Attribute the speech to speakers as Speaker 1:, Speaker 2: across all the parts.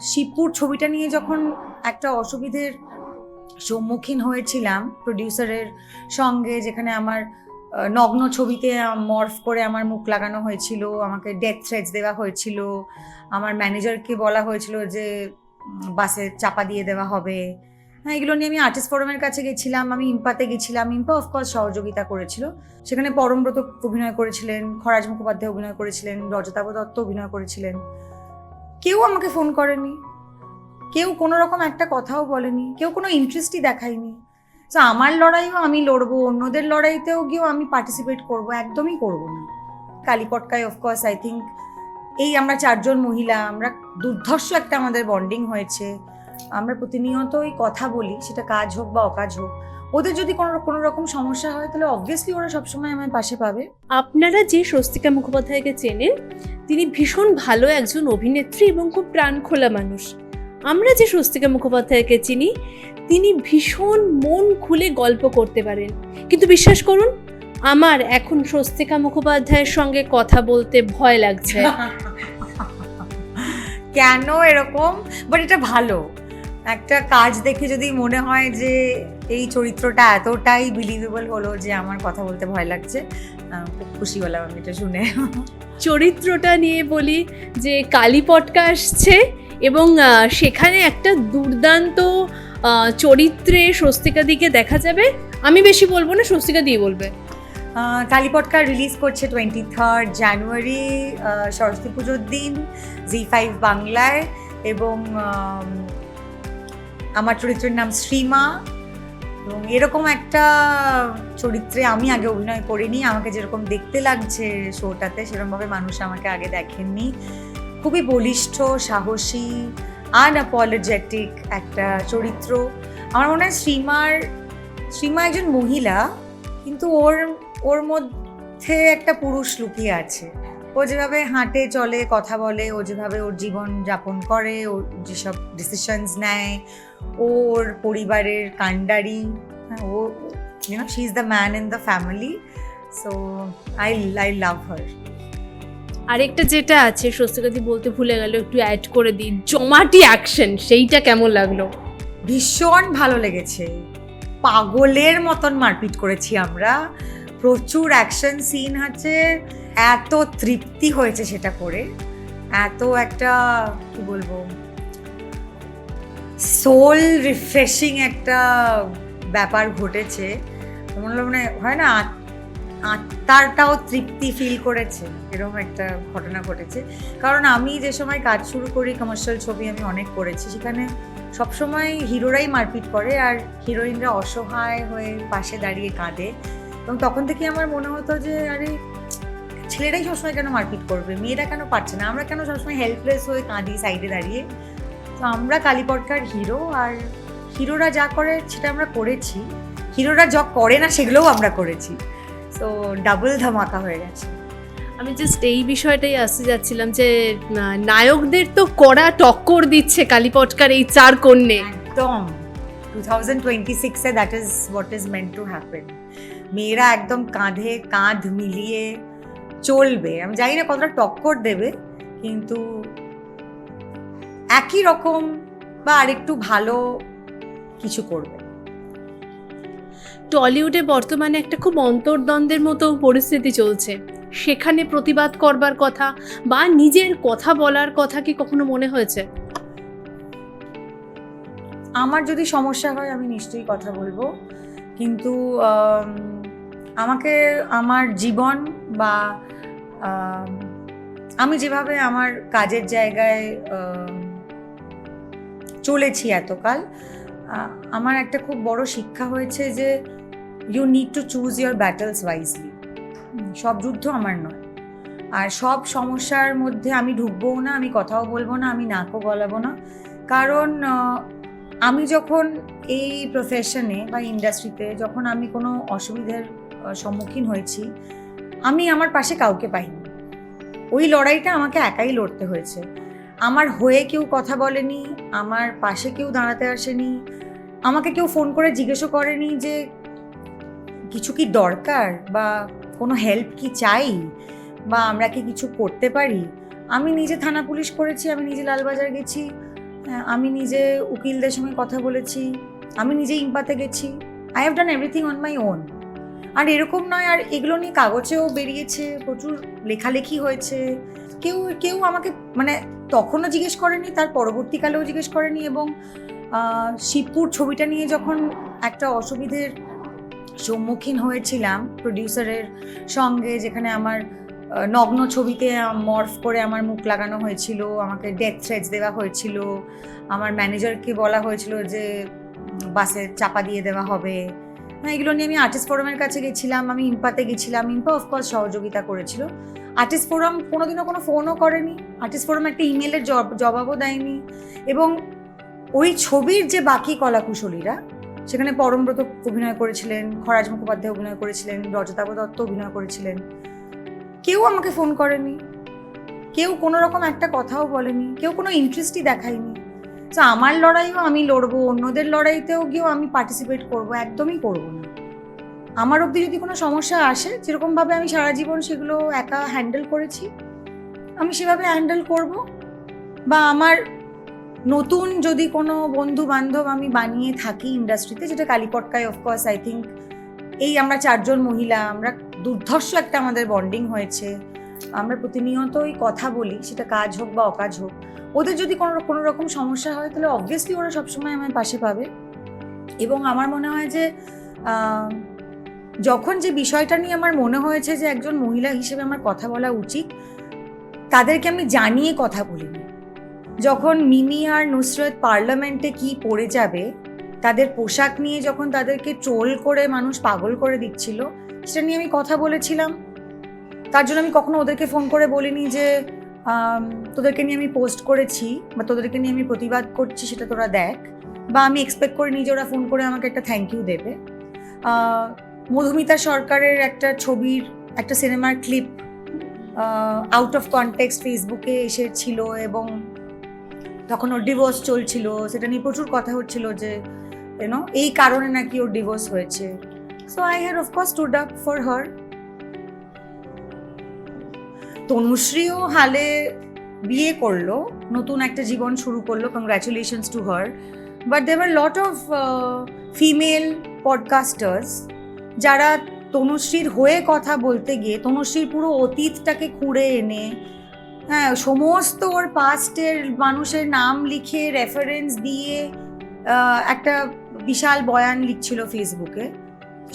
Speaker 1: শিবপুর ছবিটা নিয়ে যখন একটা অসুবিধের সম্মুখীন হয়েছিলাম প্রডিউসারের সঙ্গে, যেখানে আমার নগ্ন ছবিতে মর্ফ করে আমার মুখ লাগানো হয়েছিল, আমাকে ডেথ থ্রেটস দেওয়া হয়েছিল, আমার ম্যানেজারকে বলা হয়েছিল যে বাসে চাপা দিয়ে দেওয়া হবে। হ্যাঁ, এগুলো নিয়ে আমি আর্টিস্ট ফোরামের কাছে গেছিলাম, আমি ইম্পাতে গেছিলাম, ইম্পা অফকোর্স সহযোগিতা করেছিল। সেখানে পরমব্রত অভিনয় করেছিলেন, খরাজ মুখোপাধ্যায় অভিনয় করেছিলেন, রজতাভ দত্ত অভিনয় করেছিলেন। কেউ আমাকে ফোন করেনি, কেউ কোনো রকম একটা কথাও বলেনি, কেউ কোনো ইন্টারেস্টই দেখায়নি। তো আমার লড়াইও আমি লড়বো, অন্যদের লড়াইতেও গিয়েও আমি পার্টিসিপেট করবো, একদমই করবো না। কালীপটকায় অফকোর্স আই থিঙ্ক এই আমরা 4 জন মহিলা, আমরা দুর্ধর্ষ একটা আমাদের বন্ডিং হয়েছে। আমরা প্রতিনিয়তই কথা বলি, সেটা কাজ হোক বা অকাজ হোক। ওদের যদি কোনো রকম সমস্যা হয় তাহলে অবভিয়াসলি ওরা সবসময় আমার পাশে পাবে।
Speaker 2: আপনারা যে স্বস্তিকা মুখোপাধ্যায়কে চেনেন, তিনি ভীষণ ভালো একজন অভিনেত্রী এবং খুব প্রাণখোলা মানুষ। আমরা যে স্বস্তিকা মুখোপাধ্যায়কে চিনি, তিনি ভীষণ মন খুলে গল্প করতে পারেন, কিন্তু বিশ্বাস করুন আমার এখন স্বস্তিকা মুখোপাধ্যায়ের সঙ্গে কথা বলতে ভয় লাগছে।
Speaker 1: কেন এরকম? বাট এটা ভালো। একটা কাজ দেখে যদি মনে হয় যে এই চরিত্রটা এতটাই বিলিভেবল হলো যে আমার কথা বলতে ভয় লাগছে, খুব খুশি হলাম আমি এটা শুনে।
Speaker 2: চরিত্রটা নিয়ে বলি যে কালীপটকা আসছে এবং সেখানে একটা দুর্দান্ত চরিত্রে স্বস্তিকা দিকে দেখা যাবে। আমি বেশি বলবো না, স্বস্তিকা দিয়ে বলবে।
Speaker 1: কালীপটকা রিলিজ করছে 23 জানুয়ারি, সরস্বতী পুজোর দিন, জি5 বাংলায়। এবং আমার চরিত্রের নাম শ্রীমা। এবং এরকম একটা চরিত্রে আমি আগে অভিনয় করিনি। আমাকে যেরকম দেখতে লাগছে শোটাতে, সেরকমভাবে মানুষ আমাকে আগে দেখেননি। খুবই বলিষ্ঠ, সাহসী, আনঅ্যাপোলজেটিক একটা চরিত্র। আমার মনে হয় শ্রীমা একজন মহিলা, কিন্তু ওর মধ্যে একটা পুরুষ লুকিয়ে আছে। ও যেভাবে হাঁটে, চলে, কথা বলে, ও যেভাবে ওর জীবন যাপন করে, ও যেসব ডিসিশনস নেয়, ওর পরিবারের কাণ্ডারি। ও she is the man in the family. So I love her.
Speaker 2: আরেকটা যেটা আছে স্বস্তিকাদি বলতে ভুলে গেল, একটু অ্যাড করে দিই, জমাটি অ্যাকশন, সেইটা কেমন লাগলো?
Speaker 1: ভীষণ ভালো লেগেছে। পাগলের মতন মারপিট করেছি আমরা, প্রচুর অ্যাকশন সিন আছে। এত তৃপ্তি হয়েছে সেটা করে, এত একটা কি বলবো, সোল রিফ্রেশিং একটা ব্যাপার ঘটেছে। মনে হয় না আত্মারটাও তৃপ্তি ফিল করেছে, এরকম একটা ঘটনা ঘটেছে। কারণ আমি যে সময় কাজ শুরু করি, কমার্শিয়াল ছবি আমি অনেক করেছি, সেখানে সবসময় হিরোরাই মারপিট করে আর হিরোইনরা অসহায় হয়ে পাশে দাঁড়িয়ে কাঁদে। এবং তখন থেকে আমার মনে হতো যে আরে ছেলেরাই সবসময় কেন মারপিট করবে, মেয়েরা কেন পারছে না, আমরা কেন সবসময় হেল্পলেস হয়ে কাঁদি সাইডে দাঁড়িয়ে। তো আমরা কালীপটকার হিরো, আর হিরোরা যা করে সেটা আমরা করেছি, হিরোরা যা করে না সেগুলোও আমরা করেছি। তো ডাবল ধামাকা হয়ে গেছে।
Speaker 2: আমি জাস্ট এই বিষয়টাই আসতে যাচ্ছিলাম যে নায়কদের তো কড়া টক্কর দিচ্ছে কালীপটকার এই 4 কন্যে।
Speaker 1: একদম 2026-এ that is what is meant to happen. মেয়েরা একদম কাঁধে কাঁধ মিলিয়ে চলবে। আমি জানি না কতটা টক্কর দেবে, কিন্তু একই রকম বা আরেকটু ভালো কিছু করবে।
Speaker 2: টলিউডে বর্তমানে একটা খুব অন্তর্দ্বন্দ্বের মতো পরিস্থিতি চলছে, সেখানে প্রতিবাদ করবার কথা বা নিজের কথা বলার কথা কি কখনো মনে হয়েছে?
Speaker 1: আমার যদি সমস্যা হয় আমি নিশ্চয়ই কথা বলবো, কিন্তু আমাকে আমার জীবন বা আমি যেভাবে আমার কাজের জায়গায় চলেছি এতকাল, আমার একটা খুব বড় শিক্ষা হয়েছে যে you need to choose your battles wisely. সব যুদ্ধ আমার নয়, আর সব সমস্যার মধ্যে আমি ঢুকবোও না, আমি কথাও বলবো না, আমি নাকও গলাবো না। কারণ আমি যখন এই প্রফেশনে বা ইন্ডাস্ট্রিতে যখন আমি কোনো অসুবিধার সম্মুখীন হয়েছি, আমি আমার পাশে কাউকে পাইনি। ওই লড়াইটা আমাকে একাই লড়তে হয়েছে। আমার হয়ে কেউ কথা বলেনি, আমার পাশে কেউ দাঁড়াতে আসেনি, আমাকে কেউ ফোন করে জিজ্ঞেসও করেনি যে কিছু কি দরকার বা কোনো হেল্প কি চাই বা আমরা কি কিছু করতে পারি। আমি নিজে থানা পুলিশ করেছি, আমি নিজে লালবাজার গেছি, আমি নিজে উকিলদের সঙ্গে কথা বলেছি, আমি নিজে ইম্পাতে গেছি। I have done everything on my own. আর এরকম নয়, আর এগুলো নিয়ে কাগজেও বেরিয়েছে, প্রচুর লেখালেখি হয়েছে। কেউ কেউ আমাকে মানে তখনও জিজ্ঞেস করেনি, তার পরবর্তীকালেও জিজ্ঞেস করেনি। এবং শিবপুর ছবিটা নিয়ে যখন একটা অসুবিধের সম্মুখীন হয়েছিলাম প্রডিউসারের সঙ্গে, যেখানে আমার নগ্ন ছবিতে মর্ফ করে আমার মুখ লাগানো হয়েছিল, আমাকে ডেথ থ্রেটস দেওয়া হয়েছিল, আমার ম্যানেজারকে বলা হয়েছিল যে বাসে চাপা দিয়ে দেওয়া হবে। এগুলো নিয়ে আমি আর্টিস্ট ফোরামের কাছে গেছিলাম, আমি ইম্পাতে গেছিলাম, ইম্পা অফকোর্স সহযোগিতা করেছিল। আর্টিস্ট ফোরাম কোনোদিনও কোনো ফোনও করেনি, আর্টিস্ট ফোরাম একটা ইমেলের জবাবও দেয়নি। এবং ওই ছবির যে বাকি কলাকুশলীরা, সেখানে পরমব্রত অভিনয় করেছিলেন, খরাজ মুখোপাধ্যায় অভিনয় করেছিলেন, রজতাভ দত্ত অভিনয় করেছিলেন, কেউ আমাকে ফোন করেনি, কেউ কোনো রকম একটা কথাও বলেনি, কেউ কোনো ইন্টারেস্টই দেখায়নি। তো আমার লড়াইও আমি লড়বো, অন্যদের লড়াইতেও গিয়েও আমি পার্টিসিপেট করবো, একদমই করবো না। আমার অবধি যদি কোনো সমস্যা আসে, যেরকমভাবে আমি সারা জীবন সেগুলো একা হ্যান্ডেল করেছি, আমি সেভাবে হ্যান্ডেল করব। বা আমার নতুন যদি কোনো বন্ধু বান্ধব আমি বানিয়ে থাকি ইন্ডাস্ট্রিতে, যেটা কালীপটকায় অফকোর্স আই থিঙ্ক এই আমরা 4 জন মহিলা, আমরা দুর্ধর্ষ একটা আমাদের বন্ডিং হয়েছে, আমরা প্রতিনিয়তই কথা বলি, সেটা কাজ হোক বা অকাজ হোক। ওদের যদি কোনো রকম সমস্যা হয়, তাহলে অবভিয়াসলি ওরা সবসময় আমার পাশে পাবে। এবং আমার মনে হয় যে যখন যে বিষয়টা নিয়ে আমার মনে হয়েছে যে একজন মহিলা হিসেবে আমার কথা বলা উচিত, তাদেরকে আমি জানিয়ে কথা বলিনি। যখন মিমি আর নুসরত পার্লামেন্টে কি পড়ে যাবে, তাদের পোশাক নিয়ে যখন তাদেরকে ট্রোল করে মানুষ পাগল করে দিচ্ছিল, সেটা নিয়ে আমি কথা বলেছিলাম। তার জন্য আমি কখনো ওদেরকে ফোন করে বলিনি যে তোদেরকে নিয়ে আমি পোস্ট করেছি বা তোদেরকে নিয়ে আমি প্রতিবাদ করছি, সেটা তোরা দেখ। বা আমি এক্সপেক্ট করিনি যে ওরা ফোন করে আমাকে একটা থ্যাংক ইউ দেবে। মধুমিতা সরকারের একটা ছবির একটা সিনেমার ক্লিপ আউট অফ কনটেক্সট ফেসবুকে এসেছিল, এবং তখন ওর ডিভোর্স চলছিল, সেটা নিয়ে প্রচুর কথা হচ্ছিল যে এই কারণে নাকি ওর ডিভোর্স হয়েছে। So I had of course stood up for her. তনুশ্রীও হালে বিয়ে করলো, নতুন একটা জীবন শুরু করলো, congratulations to her. But there are lot of female podcasters যারা তনুশ্রীর হয়ে কথা বলতে গিয়ে তনুশ্রীর পুরো অতীতটাকে খুঁড়ে এনে, হ্যাঁ, সমস্ত ওর পাস্টের মানুষের নাম লিখে রেফারেন্স দিয়ে একটা বিশাল বয়ান লিখছিল ফেসবুকে।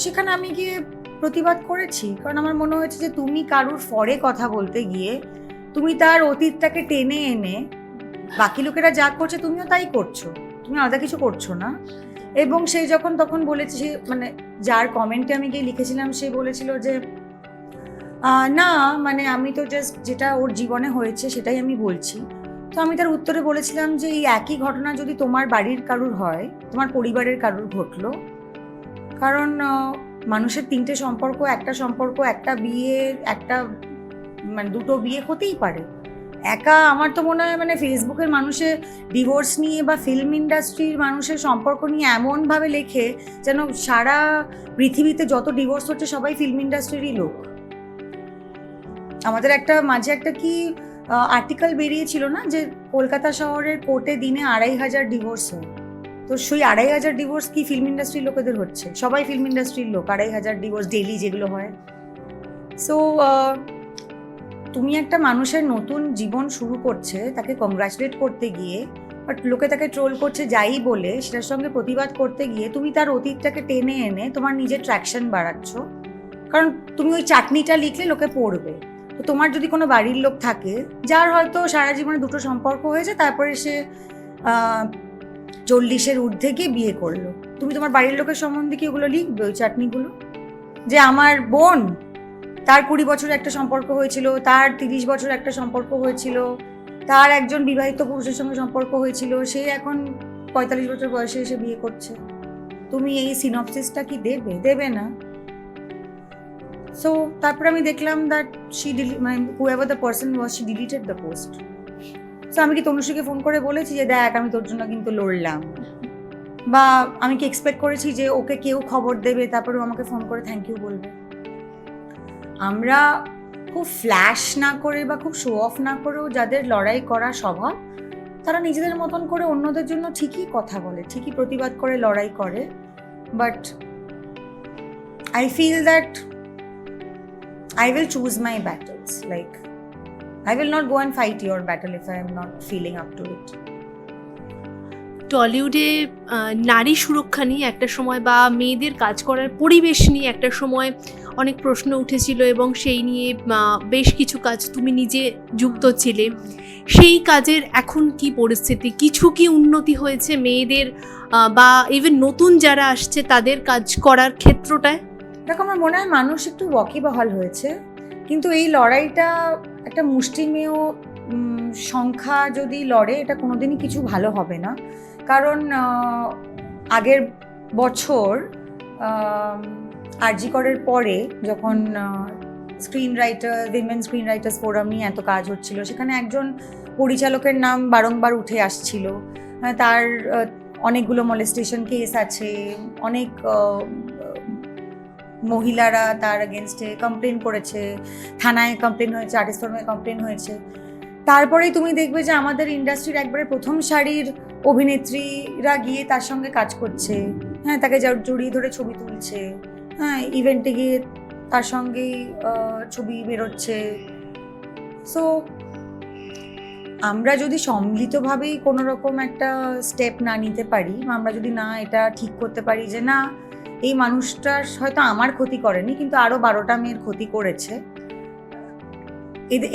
Speaker 1: সেখানে আমি গিয়ে প্রতিবাদ করেছি, কারণ আমার মনে হয়েছে যে তুমি কারুর ফরে কথা বলতে গিয়ে তুমি তার অতীতটাকে টেনে এনে, বাকি লোকেরা যা করছে তুমিও তাই করছো, তুমি আলাদা কিছু করছো না। এবং সে যখন তখন বলেছে, সে মানে যার কমেন্টে আমি গিয়ে লিখেছিলাম, সে বলেছিল যে না মানে আমি তো জাস্ট যেটা ওর জীবনে হয়েছে সেটাই আমি বলছি। তো আমি তার উত্তরে বলেছিলাম যে এই একই ঘটনা যদি তোমার বাড়ির কারুর হয়, তোমার পরিবারের কারুর ঘটলো, কারণ মানুষের 3টে সম্পর্ক, একটা বিয়ে, একটা মানে 2টো বিয়ে হতেই পারে। একা আমার তো মনে হয় মানে ফেসবুকের মানুষের ডিভোর্স নিয়ে বা ফিল্ম ইন্ডাস্ট্রির মানুষের সম্পর্ক নিয়ে এমনভাবে লেখে যেন সারা পৃথিবীতে যত ডিভোর্স হচ্ছে সবাই ফিল্ম ইন্ডাস্ট্রিরই লোক। আমাদের একটা মাঝে একটা কি আর্টিকেল বেরিয়েছিল না, যে কলকাতা শহরের কোর্টে দিনে 2500 ডিভোর্স হয়। তো সেই 2500 ডিভোর্স কি ফিল্ম ইন্ডাস্ট্রির লোকেদের হচ্ছে? সবাই ফিল্ম ইন্ডাস্ট্রির লোক, 2500 ডিভোর্স ডেইলি যেগুলো হয়। সো তুমি একটা মানুষের নতুন জীবন শুরু করছে, তাকে কংগ্রাচুলেট করতে গিয়ে, বাট লোকে তাকে ট্রোল করছে যাই বলে, সেটার সঙ্গে প্রতিবাদ করতে গিয়ে তুমি তার অতীতটাকে টেনে এনে তোমার নিজের ট্র্যাকশন বাড়াচ্ছ। কারণ তুমি ওই চাটনিটা লিখলে লোকে পড়বে। তো তোমার যদি কোনো বাড়ির লোক থাকে যার হয়তো সারা জীবনে 2টো সম্পর্ক হয়েছে, তারপরে সে 40-এর ঊর্ধ্বে গিয়ে বিয়ে করলো, তুমি তোমার বাড়ির লোকের সম্বন্ধে কি ওগুলো লিখবে, ওই চাটনিগুলো? যে আমার বোন, তার 20 বছর একটা সম্পর্ক হয়েছিল, তার 30 বছর একটা সম্পর্ক হয়েছিল, তার একজন বিবাহিত পুরুষের সঙ্গে সম্পর্ক হয়েছিল, সে এখন 45 বছর বয়সে এসে বিয়ে করছে, তুমি এই সিনপসিসটা কি দেবে না? সো তারপরে আমি দেখলাম that whoever the person was, she deleted the post. So আমি কি তনুশ্রীকে ফোন করে বলেছি যে দেখ আমি তোর জন্য কিন্তু লড়লাম? বা আমি কি এক্সপেক্ট করেছি যে ওকে কেউ খবর দেবে তারপরে আমাকে ফোন করে থ্যাংক ইউ বলবে? আমরা খুব ফ্ল্যাশ না করে বা খুব শো অফ না করেও যাদের লড়াই করা স্বভাব, তারা নিজেদের মতন করে অন্যদের জন্য ঠিকই কথা বলে, ঠিকই প্রতিবাদ করে, লড়াই করে। But I feel that I will choose my battles. Like, I will not go and fight your battle if I am not feeling up to it.
Speaker 2: টলিউডে নারী সুরক্ষা নিয়ে একটা সময় বা মেয়েদের কাজ করার পরিবেশ নিয়ে একটা সময় অনেক প্রশ্ন উঠেছিল এবং সেই নিয়ে বেশ কিছু কাজ তুমি নিজে যুক্ত ছিলে। সেই কাজের এখন কি পরিস্থিতি? কিছু কি উন্নতি হয়েছে মেয়েদের বা ইভেন নতুন যারা আসছে তাদের কাজ করার ক্ষেত্রটায়?
Speaker 1: দেখো, আমার মনে হয় মানুষ একটু ওয়াকিবহাল হয়েছে, কিন্তু এই লড়াইটা একটা মুষ্টিমেয় সংখ্যা যদি লড়ে, এটা কোনোদিনই কিছু ভালো হবে না। কারণ আগের বছর আরজি করের পরে যখন উইমেন স্ক্রিন রাইটার্স ফোরাম নিয়ে এত কাজ হচ্ছিল, সেখানে একজন পরিচালকের নাম বারংবার উঠে আসছিল। তার অনেকগুলো মলেস্টেশন কেস আছে, অনেক মহিলারা তার এগেনস্টে কমপ্লেন করেছে, থানায় কমপ্লেন হয়েছে, আর্টিস্ট ফোরামে কমপ্লেন হয়েছে। তারপরেই তুমি দেখবে যে আমাদের ইন্ডাস্ট্রির একবারে প্রথম সারির অভিনেত্রীরা গিয়ে তার সঙ্গে কাজ করছে, হ্যাঁ, তাকে জড়িয়ে ধরে ছবি তুলছে, হ্যাঁ, ইভেন্টে গিয়ে তার সঙ্গেই ছবি বেরোচ্ছে। সো আমরা যদি সম্মিলিতভাবেই কোনো রকম একটা স্টেপ না নিতে পারি, আমরা যদি না এটা ঠিক করতে পারি যে না, এই মানুষটার হয়তো আমার ক্ষতি করেনি, কিন্তু আরও 12টা মেয়ের ক্ষতি করেছে,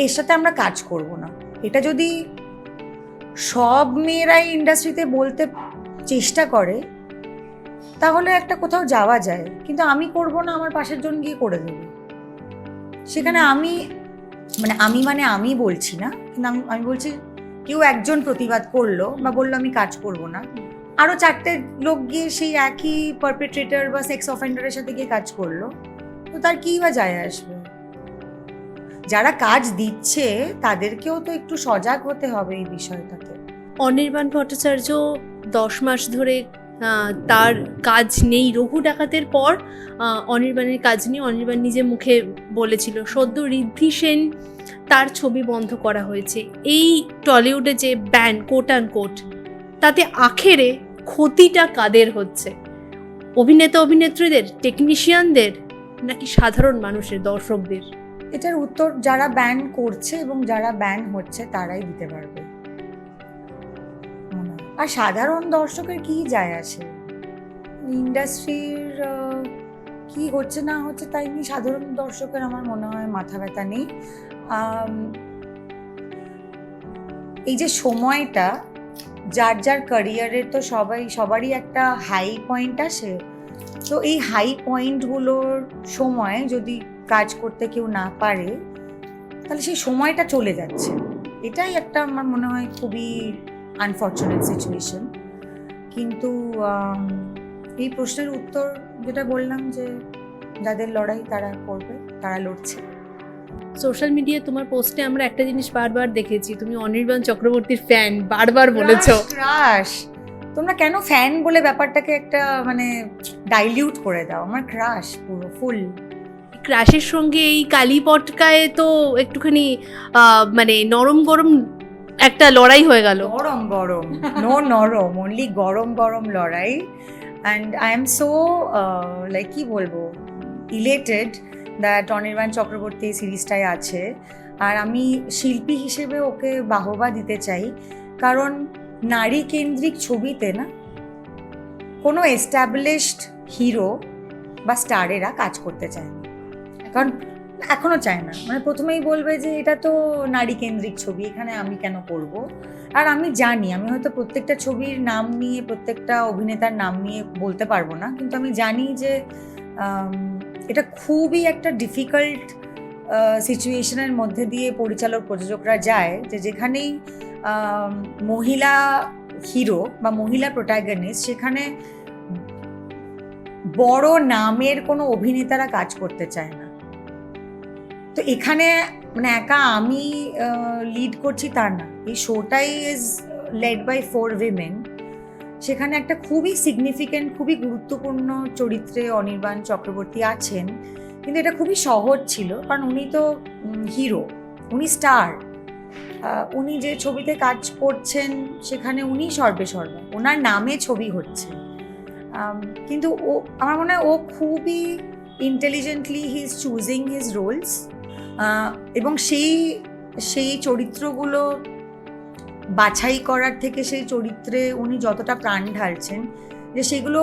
Speaker 1: এর সাথে আমরা কাজ করব না। এটা যদি সব মেয়েরাই ইন্ডাস্ট্রিতে বলতে চেষ্টা করে, তাহলে একটা কোথাও যাওয়া যায়। কিন্তু আমি করব না, আমার পাশের জন গিয়ে করে দেবে। সেখানে আমি বলছি না, কিন্তু আমি বলছি কেউ একজন প্রতিবাদ করলো বা বললো আমি কাজ করব না, আরও 4টে লোক গিয়ে সেই একই পারপেট্রেটর বা সেক্স অফেন্ডারের সাথে গিয়ে কাজ করলো, তো তার কী বা যায় আসবে? যারা কাজ দিচ্ছে তাদেরকেও তো একটু সজাগ হতে হবে এই বিষয়টাতে।
Speaker 2: অনির্বাণ ভট্টাচার্য 10 মাস ধরে তার কাজ নেই। রঘু ডাকাতের পর অনির্বাণের কাজ নিয়ে অনির্বাণ নিজে মুখে বলেছিল। সদ্য ঋদ্ধি সেন তার ছবি বন্ধ করা হয়েছে। এই টলিউডে যে ব্যান কোট অ্যান্ড কোট, তাতে আখেরে ক্ষতিটা কাদের হচ্ছে? অভিনেতা অভিনেত্রীদের, টেকনিশিয়ানদের, নাকি সাধারণ মানুষের, দর্শকদের?
Speaker 1: এটার উত্তর যারা ব্যান করছে এবং যারা ব্যান হচ্ছে তারাই দিতে পারবে। আর সাধারণ দর্শকের কি যায় আসে? ইন্ডাস্ট্রির কি হচ্ছে না হচ্ছে তাই নিয়ে সাধারণ দর্শকের আমার মনে হয় মাথা ব্যথা নেই। এই যে সময়টা, যার যার ক্যারিয়ারের তো সবারই একটা হাই পয়েন্ট আসে। তো এই হাই পয়েন্টগুলোর সময় যদি কাজ করতে কেউ না পারে, তাহলে সেই সময়টা চলে যাচ্ছে। এটাই একটা আমার মনে হয় খুবই আনফর্চুনেট সিচুয়েশন। কিন্তু এই প্রশ্নের উত্তর যেটা বললাম, যে যাদের লড়াই তারা করবে, তারা লড়ছে।
Speaker 2: সোশ্যাল মিডিয়ায় তোমার পোস্টে আমরা একটা জিনিস বারবার দেখেছি, তুমি অনির্বাণ চক্রবর্তীর ফ্যান, বারবার বলেছো।
Speaker 1: ক্রাশ! তোমরা কেন ফ্যান বলে ব্যাপারটাকে একটা ডাইলিউট করে দাও? আমার ক্রাশ পুরো ফুল।
Speaker 2: ক্রাশের সঙ্গে এই কালী পটকায় তো একটুখানি নরম গরম একটা লড়াই হয়ে গেল।
Speaker 1: গরম গরম, নো নরম, অনলি গরম গরম লড়াই। অ্যান্ড আই এম সো কি বলবো, ইলেটেড দ্যাট অনির্বাণ চক্রবর্তী এই সিরিজটায় আছে। আর আমি শিল্পী হিসেবে ওকে বাহবা দিতে চাই, কারণ নারী কেন্দ্রিক ছবিতে না কোনো এস্টাবলিশড হিরো বা স্টারেরা কাজ করতে চায় না, কারণ এখনো চায় না। প্রথমেই বলবে যে এটা তো নারী কেন্দ্রিক ছবি, এখানে আমি কেন করব। আর আমি জানি, আমি হয়তো প্রত্যেকটা ছবির নাম নিয়ে, প্রত্যেকটা অভিনেতার নাম নিয়ে বলতে পারবো না, কিন্তু আমি জানি যে এটা খুবই একটা ডিফিকাল্ট সিচুয়েশনের মধ্যে দিয়ে পরিচালক প্রযোজকরা যায়, যে যেখানেই মহিলা হিরো বা মহিলা প্রোটাগনিস্ট, সেখানে বড় নামের কোনো অভিনেতারা কাজ করতে চায় না। তো এখানে একা আমি লিড করছি তা না, এই শোটাই ইজ লেড বাই 4 উইমেন। সেখানে একটা খুবই সিগনিফিক্যান্ট, খুবই গুরুত্বপূর্ণ চরিত্রে অনির্বাণ চক্রবর্তী আছেন, কিন্তু এটা খুবই সহজ ছিল, কারণ উনি তো হিরো, উনি স্টার, উনি যে ছবিতে কাজ করছেন সেখানে উনি সর্বে সর্বা, ওনার নামে ছবি হচ্ছে। কিন্তু ও, আমার মনে হয় ও খুবই intelligently he is choosing his roles, এবং সেই চরিত্রগুলো বাছাই করার থেকে সেই চরিত্রে উনি যতটা প্রাণ ঢালছেন, যে সেগুলো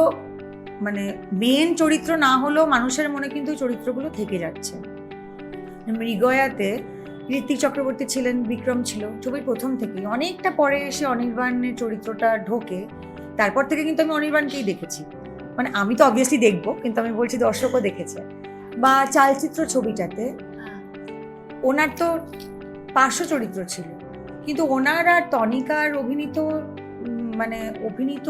Speaker 1: মানে মেন চরিত্র না হলেও মানুষের মনে কিন্তু চরিত্রগুলো থেকে যাচ্ছে। মৃগয়াতে ঋত্বিক চক্রবর্তী ছিলেন, বিক্রম ছিল ছবির প্রথম থেকেই, অনেকটা পরে এসে অনির্বাণের চরিত্রটা ঢোকে, তারপর থেকে কিন্তু আমি অনির্বাণকেই দেখেছি। মানে আমি তো অবভিয়াসলি দেখবো, কিন্তু আমি বলছি দর্শকও দেখেছে। বা চালচিত্র ছবিটাতে ওনার তো পার্শ্ব চরিত্র ছিল, কিন্তু ওনার আর তনিকার অভিনীত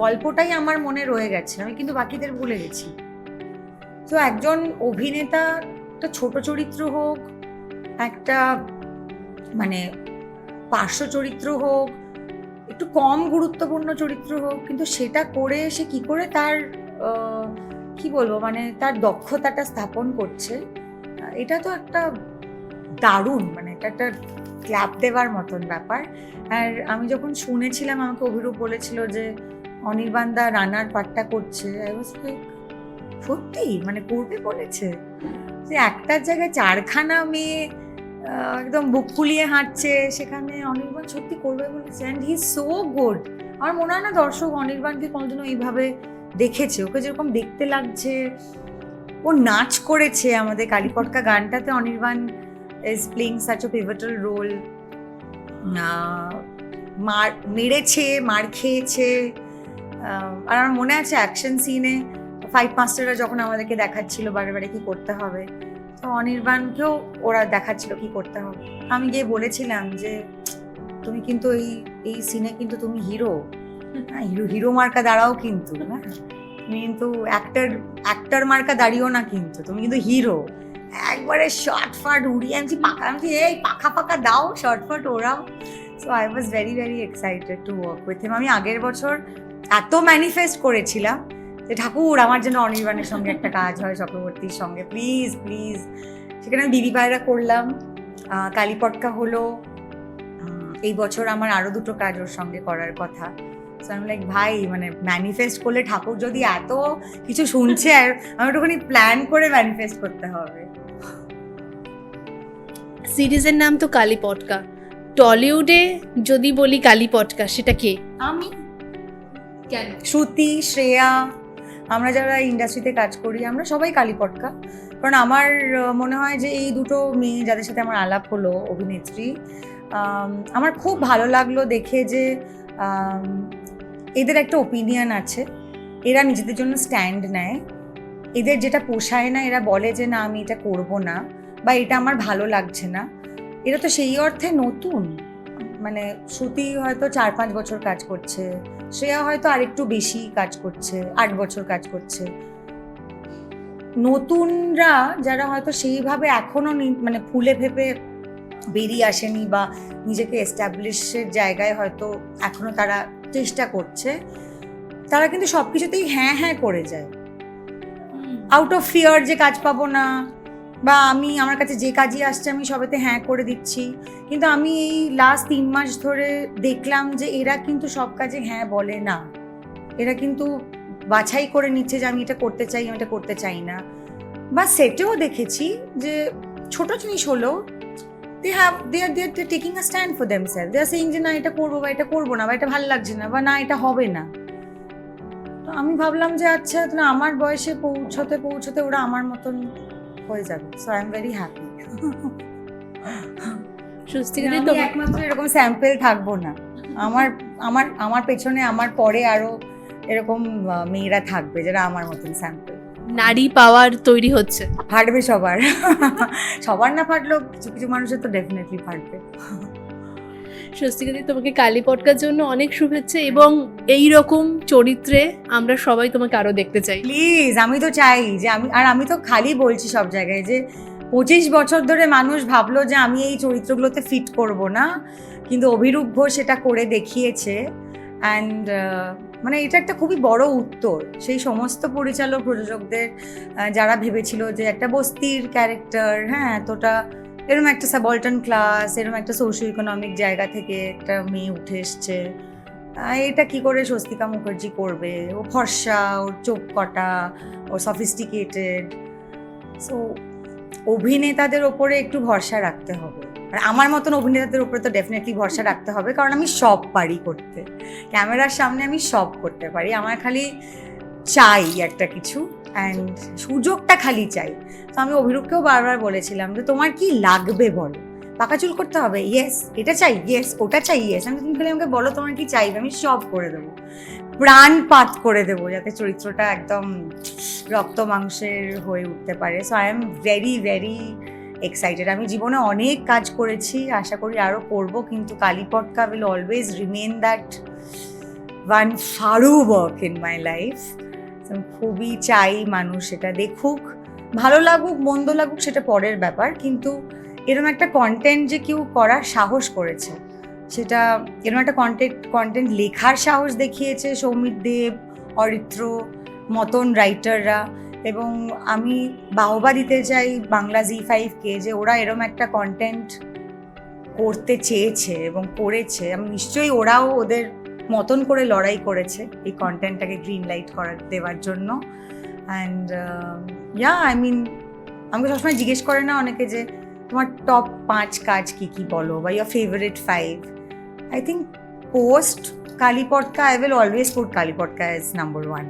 Speaker 1: গল্পটাই আমার মনে রয়ে গেছে, আমি কিন্তু বাকিদের ভুলে গেছি। তো একজন অভিনেতা একটা ছোট চরিত্র হোক, একটা মানে পার্শ্ব চরিত্র হোক, একটু কম গুরুত্বপূর্ণ চরিত্র হোক, কিন্তু সেটা করে সে কি করে তার কি বলবো মানে তার দক্ষতাটা স্থাপন করছে, এটা তো একটা দারুণ, মানে এটা একটা ক্ল্যাপ দেওয়ার মতন ব্যাপার। আর আমি যখন শুনেছিলাম, আমাকে অভিরূপ বলেছিল যে অনির্বাণ দা রানার পার্টটা করছে, আই ওয়াজ লাইক সত্যি মানে করবে বলেছে? যে একটার জায়গায় চারখানা মেয়ে একদম বুক ফুলিয়ে হাঁটছে, সেখানে অনির্বাণ সত্যি করবে বলেছে, and he is so good. আমার মনে হয় না দর্শক অনির্বাণকে কোনোদিনও এইভাবে দেখেছে, ওকে যেরকম দেখতে লাগছে, ও নাচ করেছে আমাদের Kalipotka গানটাতে, Anirban is playing such a pivotal role, মেরেছে, মার খেয়েছে। আর আমার মনে আছে অ্যাকশন সিনে ফাইট মাস্টাররা যখন আমাদেরকে দেখাচ্ছিল বারে বারে কি করতে হবে, তো অনির্বাণকেও ওরা দেখাচ্ছিল কি করতে হবে। আমি গিয়ে বলেছিলাম যে তুমি কিন্তু এই সিনে কিন্তু তুমি হিরো, হ্যাঁ হিরো মার্কা দাঁড়াও, কিন্তু হ্যাঁ তুমি কিন্তু অ্যাক্টর মার্কা দাঁড়িয়েও না, কিন্তু তুমি কিন্তু হিরো। একবারে শর্ট ফাট উড়িয়ে আনছি, এই পাখা দাও, শর্ট ফাট ওরাও। So I was very very excited to work with him. আমি আগের বছর এত ম্যানিফেস্ট করেছিলাম যে ঠাকুর আমার জন্য অনির্বাণের সঙ্গে একটা কাজ হয়, চক্রবর্তীর সঙ্গে, প্লিজ প্লিজ। সেখানে আমি বিবি পায়রা করলাম, কালীপটকা হলো, এই বছর আমার আরো দুটো কাজ ওর সঙ্গে করার কথা। সো আমি লাইক ভাই, মানে ম্যানিফেস্ট করলে ঠাকুর যদি এত কিছু শুনছে, আর আমি একটুখানি প্ল্যান করে ম্যানিফেস্ট করতে হবে।
Speaker 2: সিরিজের নাম তো কালীপটকা, টলিউডে যদি বলি কালীপটকা, সেটা কে?
Speaker 1: আমি,
Speaker 2: কেন?
Speaker 1: শ্রুতি, শ্রেয়া, আমরা যারা ইন্ডাস্ট্রিতে কাজ করি আমরা সবাই কালীপটকা। কারণ আমার মনে হয় যে এই দুটো মেয়ে যাদের সাথে আমার আলাপ হলো, অভিনেত্রী, আমার খুব ভালো লাগলো দেখে যে এদের একটা ওপিনিয়ন আছে, এরা নিজেদের জন্য স্ট্যান্ড নেয়, এদের যেটা পোষায় না এরা বলে যে না আমি এটা করব না, বা এটা আমার ভালো লাগছে না। এরা তো সেই অর্থে নতুন, মানে শ্রুতি হয়তো 4-5 বছর কাজ করছে, শ্রেয়া হয়তো আরেকটু বেশি কাজ করছে, 8 বছর কাজ করছে। নতুনরা যারা হয়তো সেইভাবে এখনো মানে ফুলে ফেপে বেরিয়ে আসেনি, বা নিজেকে এস্টাবলিশের জায়গায় হয়তো এখনো তারা চেষ্টা করছে, তারা কিন্তু সব কিছুতেই হ্যাঁ হ্যাঁ করে যায়, আউট অফ ফিয়ার যে কাজ পাবো না, বা আমার কাছে যে কাজই আসছে আমি সবেতে হ্যাঁ করে দিচ্ছি। কিন্তু আমি এই লাস্ট 3 মাস ধরে দেখলাম যে এরা কিন্তু সব কাজে হ্যাঁ বলে না, এরা কিন্তু বাছাই করে নিচ্ছে যে আমি এটা করতে চাই, আমি এটা করতে চাই না। বা সেটেও দেখেছি যে ছোট জিনিস হলো, they are taking a stand for themselves, they are saying যে না এটা করবো বা এটা করবো না, বা এটা ভালো লাগছে না, বা না এটা হবে না। তো আমি ভাবলাম যে আচ্ছা না, আমার বয়সে পৌঁছতে ওরা আমার মতন হয়ে যাবে। So I am very happy.
Speaker 2: স্বস্তিকাদি
Speaker 1: আমি একমাত্র এরকম স্যাম্পল থাকবো না, আমার পেছনে আমার পরে আরো এরকম মেয়েরা থাকবে যারা আমার মতন স্যাম্পল।
Speaker 2: নারী পাওয়ার তৈরি হচ্ছে,
Speaker 1: ফাটবে সবার না ফাটলেও কিছু কিছু মানুষের তো ডেফিনেটলি ফাটবে।
Speaker 2: স্বস্তিকাদি তোমাকে কালীপটকার জন্য অনেক শুভেচ্ছা, এবং এই রকম চরিত্রে আমরা সবাই তোমাকে আরো দেখতে চাই।
Speaker 1: প্লিজ, আমি তো চাই যে আমি তো খালি বলছি সব জায়গায় যে 25 বছর ধরে মানুষ ভাবলো যে আমি এই চরিত্রগুলোতে ফিট করব না, কিন্তু অভিরূপ ঘোষ সেটা করে দেখিয়েছে। অ্যান্ড মানে এটা একটা খুবই বড় উত্তর সেই সমস্ত পরিচালক প্রযোজকদের যারা ভেবেছিল যে একটা বস্তির ক্যারেক্টার, হ্যাঁ এতটা এরকম একটা সাবঅল্টার্ন ক্লাস, এরকম একটা সোশিও ইকোনমিক জায়গা থেকে একটা মেয়ে উঠে এসছে, এটা কি করে স্বস্তিকা মুখার্জি করবে, ও ফর্সা, ওর চোখ কটা, ও সফিস্টিকেটেড। সো অভিনেতাদের ওপরে একটু ভরসা রাখতে হবে, আর আমার মতন অভিনেতাদের উপরে তো ডেফিনেটলি ভরসা রাখতে হবে, কারণ আমি সব পারি করতে, ক্যামেরার সামনে আমি সব করতে পারি, আমার খালি চাই একটা কিছু অ্যান্ড সুযোগটা খালি চাই। তো আমি অভিরূপকেও বারবার বলেছিলাম যে তোমার কি লাগবে বলো, পাকা চুল করতে হবে, ইয়েস এটা চাই, ইয়েস ওটা চাই, ইয়েস, আমি তুমি খালি আমাকে বলো তোমার কি চাইবে, আমি সব করে দেবো, প্রাণপাত করে দেবো যাতে চরিত্রটা একদম রক্ত মাংসের হয়ে উঠতে পারে। So I am very very excited. আমি জীবনে অনেক কাজ করেছি, আশা করি আরও করব, কিন্তু Kalipotka will always remain that one ফারু ওয়ার্ক ইন মাই লাইফ। খুবই চাই মানুষ এটা দেখুক, ভালো লাগুক মন্দ লাগুক সেটা পরের ব্যাপার, কিন্তু এরকম একটা কন্টেন্ট যে কেউ করার সাহস করেছে, সেটা এরকম একটা কন্টেন্ট লেখার সাহস দেখিয়েছে সৌমিত দেব, অরিত্র মতন রাইটাররা, এবং আমি বাহবা দিতে চাই বাংলা জি5কে যে ওরা এরকম একটা কন্টেন্ট করতে চেয়েছে এবং করেছে। আমি নিশ্চয়ই ওরাও ওদের মতন করে লড়াই করেছে এই কন্টেন্টটাকে গ্রিন লাইট দেওয়ার জন্য। অ্যান্ড আই মিন আমাকে সবসময় জিজ্ঞেস করে না অনেকে যে তোমার টপ 5 কাজ কী কী বলো, বা your favourite 5, I think post Kalipotka I will always put Kalipotka as number 1।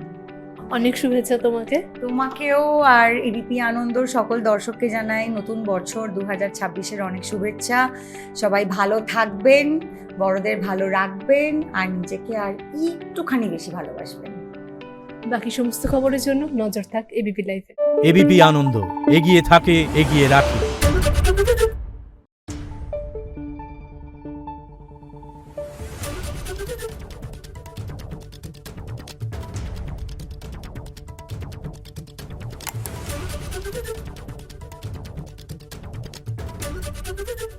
Speaker 2: অনেক শুভেচ্ছা তোমাকে।
Speaker 1: তোমাকেও আর এবিপি আনন্দর সকল দর্শককে জানাই নতুন বছর 2026-এর অনেক শুভেচ্ছা। সবাই ভালো থাকবেন, বড়দের ভালো রাখবেন, আর নিজেকে আর একটুখানি বেশি ভালোবাসবেন।
Speaker 2: বাকি সমস্ত খবরের জন্য নজর থাক এবিপি লাইভে।
Speaker 3: এবিপি আনন্দ, এগিয়ে থাকে, এগিয়ে রাখে।
Speaker 4: Thank you.